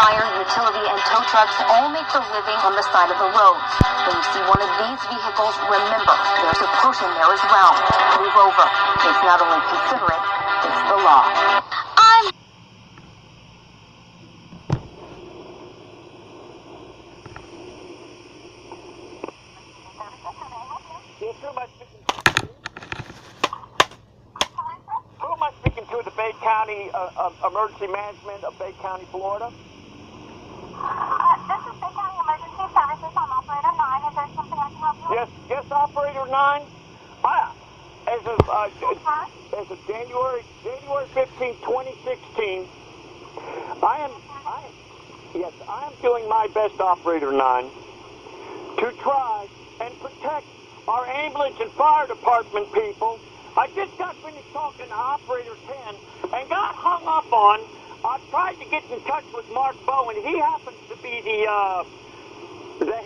fire, utility, and tow trucks all make their living on the side of the road. When you see one of these vehicles, remember, there's a person there as well. Move over. It's not only considerate, it's the law. Who am I speaking to? The Bay County Emergency Management of Bay County, Florida? This is Bay County Emergency Services. I'm Operator 9. Is there something I can help you with? Yes, Operator 9. As of January 15, 2016, I am doing my best, Operator 9, to try and protect our ambulance and fire department people. I just got finished talking to Operator 10 and got hung up on. I tried to get in touch with Mark Bowen. He happens to be the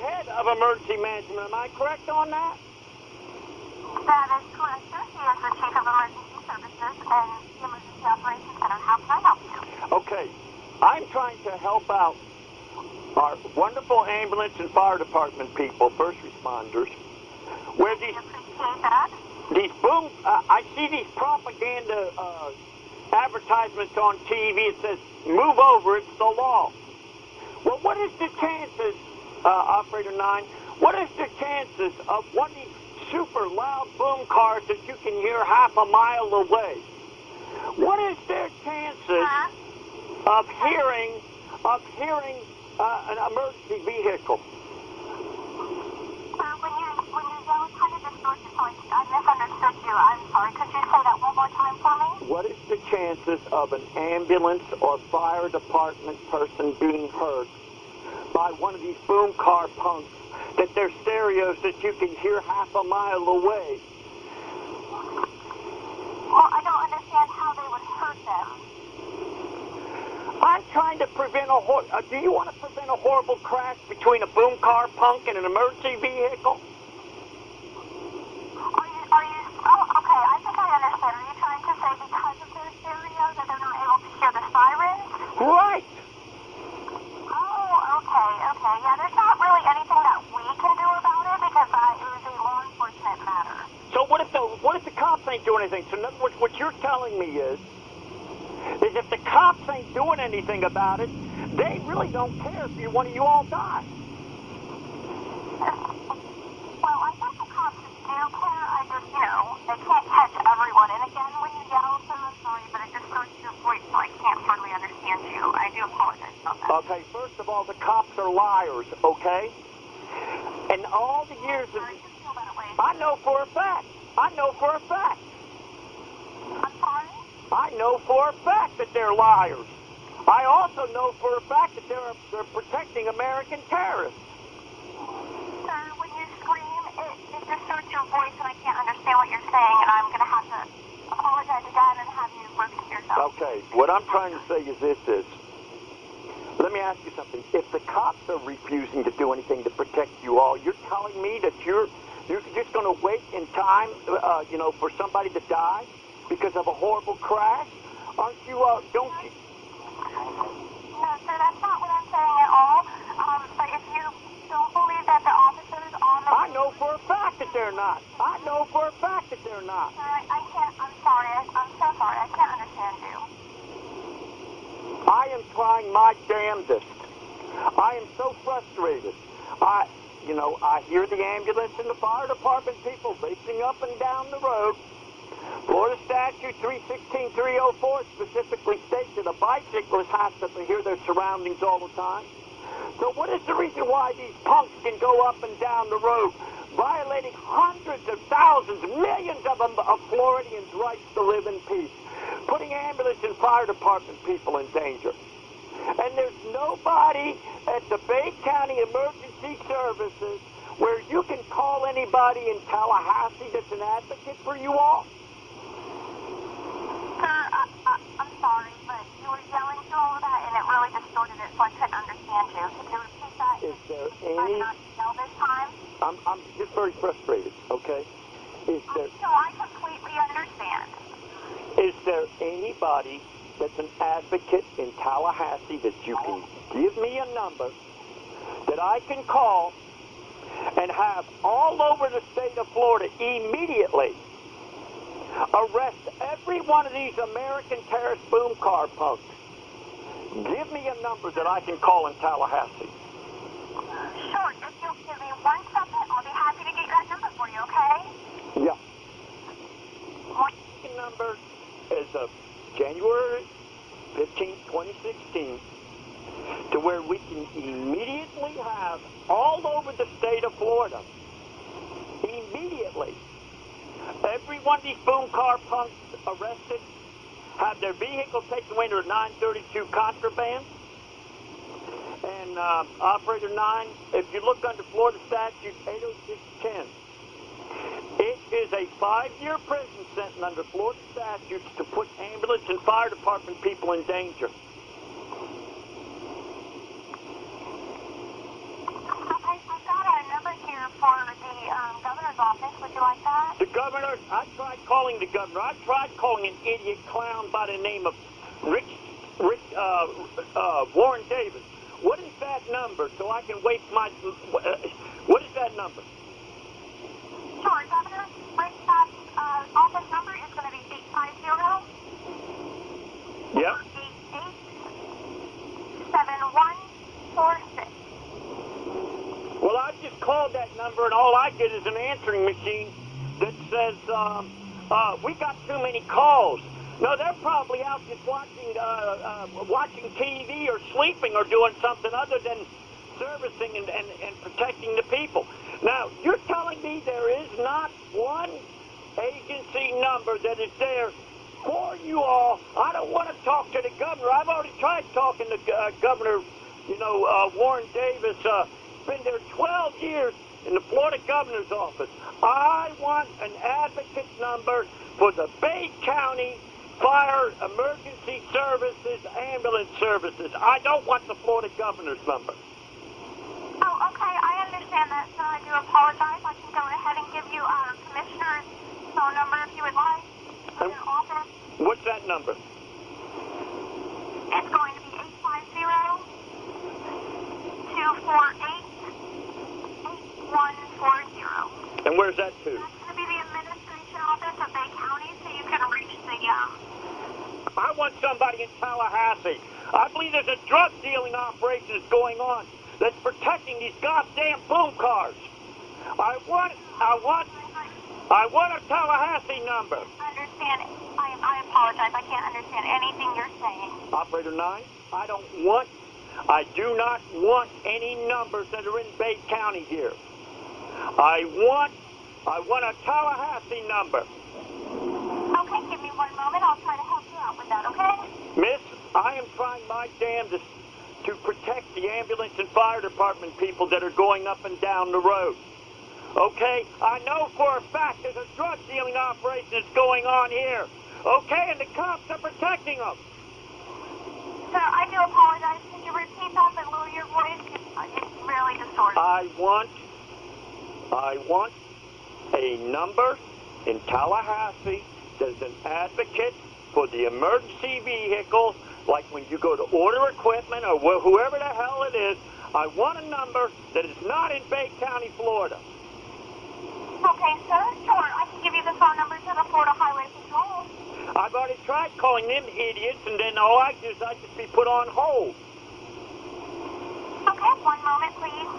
head of emergency management. Am I correct on that? That is correct, sir. He is the Chief of Emergency Services and the Emergency Operations Center. How can I help you? Okay. I'm trying to help out our wonderful ambulance and fire department people, first responders, where I appreciate that. I see these propaganda advertisements on TV. It says, move over, it's the law. Well, what is the chances, Operator 9, what is the chances of one of these super loud boom cars that you can hear half a mile away? What is their chances of hearing an emergency vehicle? Sir, when you yell, kind of distorts your voice. I misunderstood you. I'm sorry. Could you say that one more time for me? What is the chances of an ambulance or fire department person being heard by one of these boom car punks, that they're stereos that you can hear half a mile away? Well, I don't understand how they would hurt them. I'm trying to prevent do you want to prevent a horrible crash between a boom car punk and an emergency vehicle? Okay, I think I understand. Are you trying to say because of their stereo that they're not able to hear the sirens? Right. Oh, okay. Yeah, there's not really anything that we can do about it because it was a law enforcement matter. So what if the cops ain't doing anything? So in other words, what you're telling me is if the cops ain't doing anything about it, they really don't care if one of you all die. Well, I think the cops do care. I just, they can't catch everyone. And again, when you yell, sir, I'm sorry, but it distorts your voice, so I can't hardly understand you. I do apologize about that. Okay, first of all, the cops are liars, okay? And all the years of... You feel that way. I know for a fact. I'm sorry? I know for a fact that they're liars. I also know for a fact that they're protecting American terrorists. Sir, when you scream, it distorts your voice, and I can't understand what you're saying, and I'm going to have to apologize again and have you repeat yourself. Okay, what I'm trying to say is this let me ask you something. If the cops are refusing to do anything to protect you all, you're telling me that you're just going to wait in time, for somebody to die because of a horrible crash? Aren't you, don't you... No, sir, that's not what I'm saying at all. But if you don't believe that the officers on the... I know for a fact that they're not. Sir, I can't, I'm sorry. I'm so sorry. I can't understand you. I am trying my damnedest. I am so frustrated. I hear the ambulance and the fire department people racing up and down the road. Florida Statute 316-304 specifically states that a bicyclist has to hear their surroundings all the time. So what is the reason why these punks can go up and down the road, violating hundreds of thousands, millions of Floridians' rights to live in peace, putting ambulance and fire department people in danger? And there's nobody at the Bay County Emergency Services where you can call anybody in Tallahassee that's an advocate for you all? Sir, I'm sorry, but you were yelling through all of that, and it really distorted it, so I couldn't understand you. Could you repeat that? Is there I any... not yell this time? I'm just very frustrated, okay? So I completely understand. Is there anybody that's an advocate in Tallahassee that you can give me a number that I can call and have all over the state of Florida immediately arrest every one of these American terrorist boom car punks? Give me a number that I can call in Tallahassee. Sure, if you'll give me 1 second, I'll be happy to get that number for you, okay? Yeah. The number is of January 15, 2016, to where we can immediately have all over the state of Florida, immediately, every one of these boom car punks arrested, have their vehicle taken away to a 932 contraband. And Operator 9, if you look under Florida Statute 80610, it is a 5-year prison sentence under Florida statutes to put ambulance and fire department people in danger. Okay, I've got a number here for the governor's office. Would you like that? The governor, I tried calling the governor. I tried calling an idiot clown by the name of Warren Davis. What is that number so I can waste my... what is that number? Sure, Governor. Rick's office number is going to be 850 Yep. 887146. Well, I just called that number, and all I get is an answering machine that says, we got too many calls. No, they're probably out just watching TV or sleeping or doing something other than servicing and protecting the people. Now, you're telling me there is not one agency number that is there for you all. I don't want to talk to the governor. I've already tried talking to Governor, Warren Davis. Been there 12 years in the Florida governor's office. I want an advocate number for the Bay County Fire Emergency Services, ambulance services. I don't want the Florida governor's number. Oh, okay. I understand that, sir. I do apologize. I can go ahead and give you our commissioner's phone number if you would like. In your office. What's that number? It's going to be 850-248-8140. And where's that to? That's going to be the administration office of Bay County, so you can reach the, I want somebody in Tallahassee. I believe there's a drug dealing operation that's going on that's protecting these goddamn boom cars. I want a Tallahassee number. Understand. I apologize. I can't understand anything you're saying. Operator 9, I do not want any numbers that are in Bay County here. I want a Tallahassee number. Okay, give me 1 moment. I'll try to help you out with that, okay? Miss, I am trying my damnedest to protect the ambulance and fire department people that are going up and down the road. Okay? I know for a fact there's a drug dealing operation that's going on here. Okay? And the cops are protecting them. Sir, I do apologize. Could you repeat that but lower your voice? It's really distorted. I want a number in Tallahassee that's an advocate for the emergency vehicles, like when you go to order equipment or whoever the hell it is. I want a number that is not in Bay County, Florida. Okay, sir. Sure. I can give you the phone number to the Florida Highway Patrol. I've already tried calling them idiots, and then all I do is I just be put on hold. Okay, 1 moment, please.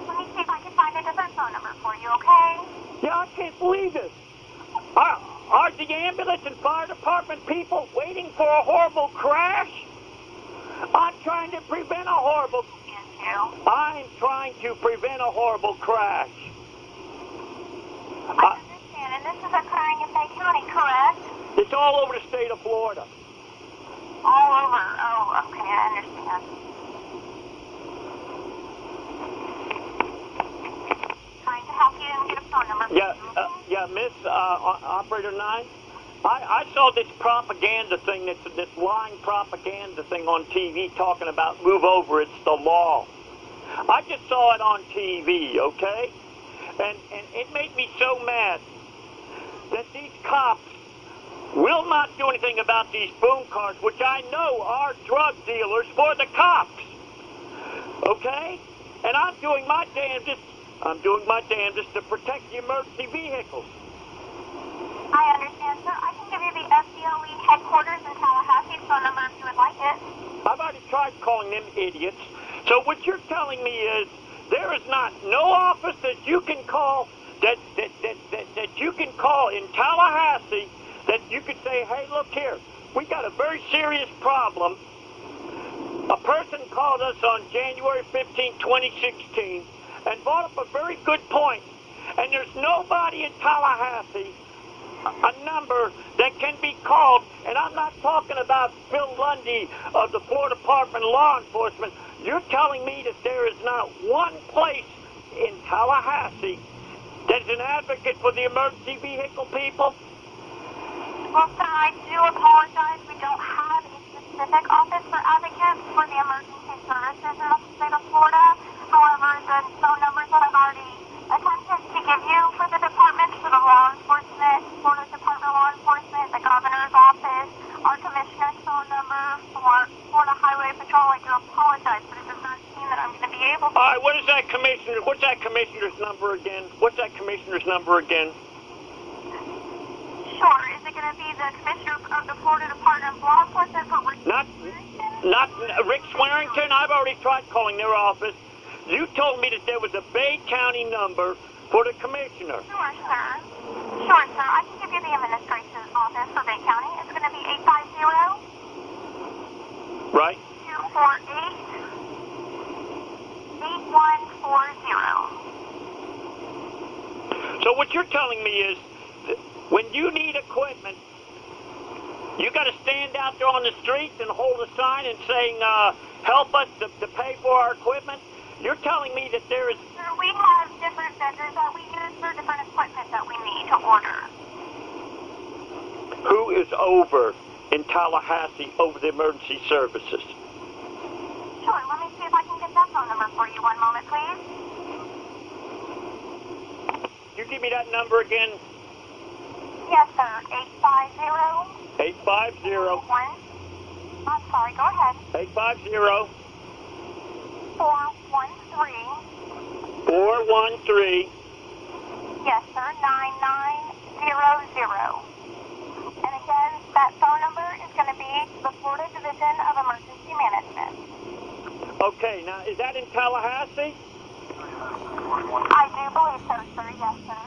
Let me see if I can find a different phone number for you, okay? Yeah, I can't believe this. Are the ambulance and fire department people waiting for a horrible crash? I'm trying to prevent a horrible... I'm trying to prevent a horrible crash. I understand, and this is occurring in Bay County, correct? It's all over the state of Florida. All over. Oh, okay, I understand. Trying to help you and get a phone number. Yeah, Miss Operator 9. I saw this propaganda thing, this lying propaganda thing on TV talking about move over, it's the law. I just saw it on TV, okay? And it made me so mad that these cops will not do anything about these boom cars, which I know are drug dealers for the cops. Okay? And I'm doing my damnedest to protect the emergency vehicles. I understand, sir. I can give you the FDLE headquarters in Tallahassee phone number if you would like it. I've already tried calling them idiots. So what you're telling me is there is no office that you can call that you can call in Tallahassee that you could say, hey, look here, we got a very serious problem. A person called us on January 15, 2016, and brought up a very good point. And there's nobody in Tallahassee, a number that can be called, and I'm not talking about Bill Lundy of the Florida Department of Law Enforcement. You're telling me that there is not one place in Tallahassee that is an advocate for the emergency vehicle people? Well, sir, I do apologize. We don't have a specific office for advocates for the emergency services in the state of Florida. However, the phone numbers that I've already attempted to give you for the departments, for the law enforcement, Florida Department of Law Enforcement, the governor's office, our commissioner's phone number, for Florida Highway Patrol, I do apologize, but it does not seem that I'm going to be able to. All right, what's that commissioner's number again? What's that commissioner's number again? Sure. Is it going to be the commissioner of the Florida Department of Law Enforcement for Rick Swearington? Not Rick Swearington. I've already tried calling their office. You told me that there was a Bay County number for the commissioner. Sure, sir. Sure, sir. I can give you the administration office for Bay County. It's going to be 850 Right. 248-8140. So what you're telling me is when you need equipment, you got to stand out there on the streets and hold a sign and saying, help us to pay for our equipment? You're telling me that there is... Sir, we have different vendors that we use for different equipment that we need to order. Who is over in Tallahassee over the emergency services? Sure, let me see if I can get that phone number for you. One moment, please. You give me that number again? Yes, sir. 850. 850. I'm sorry, go ahead. 850. 413. 413. Yes, sir. 9900. And again, that phone number is going to be the Florida Division of Emergency Management. Okay, now is that in Tallahassee? I do believe so, sir. Yes, sir.